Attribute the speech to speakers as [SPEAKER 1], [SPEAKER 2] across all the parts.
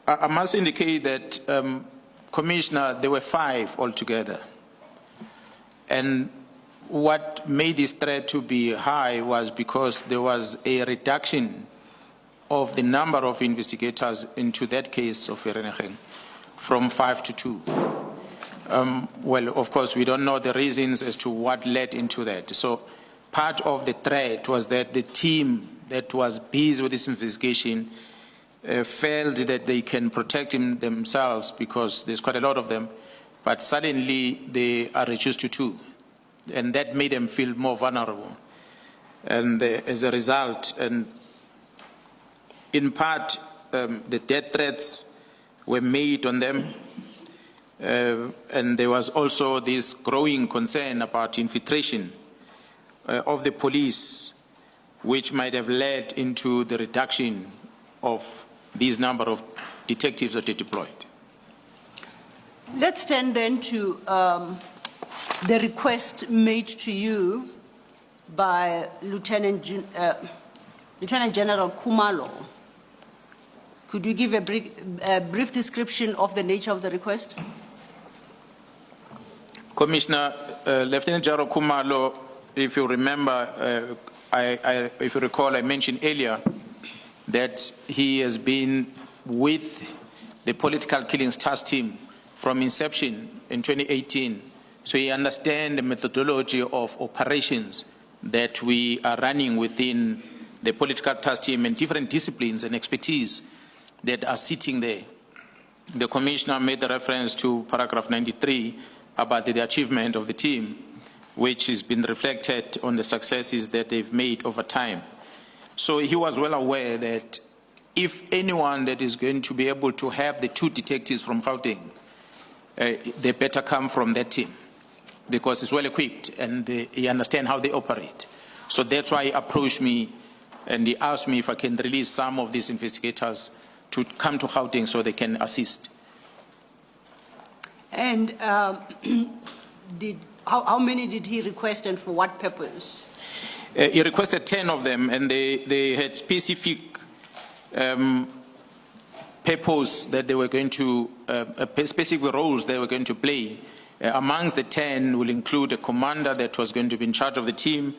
[SPEAKER 1] I must indicate that, Commissioner, there were 5 altogether. And what made this threat to be high was because there was a reduction of the number of investigators into that case of Vereeniging from 5 to 2. Well, of course, we don't know the reasons as to what led into that. So part of the threat was that the team that was busy with this investigation felt that they can protect themselves because there's quite a lot of them, but suddenly they are reduced to 2. And that made them feel more vulnerable. And as a result, and in part, the death threats were made on them. And there was also this growing concern about infiltration of the police, which might have led into the reduction of these number of detectives that they deployed.
[SPEAKER 2] Let's turn then to the request made to you by Lieutenant General Khumalo. Could you give a brief description of the nature of the request?
[SPEAKER 1] Commissioner, Lieutenant General Khumalo, if you remember, if you recall, I mentioned earlier that he has been with the political killings task team from inception in 2018. So he understands the methodology of operations that we are running within the political task team and different disciplines and expertise that are sitting there. The Commissioner made the reference to paragraph 93 about the achievement of the team, which has been reflected on the successes that they've made over time. So he was well aware that if anyone that is going to be able to have the 2 detectives from Gauteng, they better come from that team because it's well equipped and he understands how they operate. So that's why he approached me and he asked me if I can release some of these investigators to come to Gauteng so they can assist.
[SPEAKER 2] And how many did he request and for what purpose?
[SPEAKER 1] He requested 10 of them, and they had specific purpose that they were going to, specific roles they were going to play. Amongst the 10 will include a commander that was going to be in charge of the team,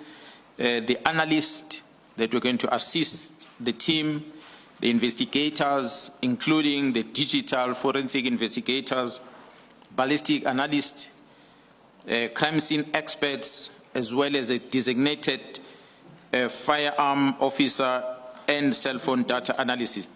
[SPEAKER 1] the analyst that were going to assist the team, the investigators, including the digital forensic investigators, ballistic analysts, crime scene experts, as well as a designated firearm officer and cell phone data analysis.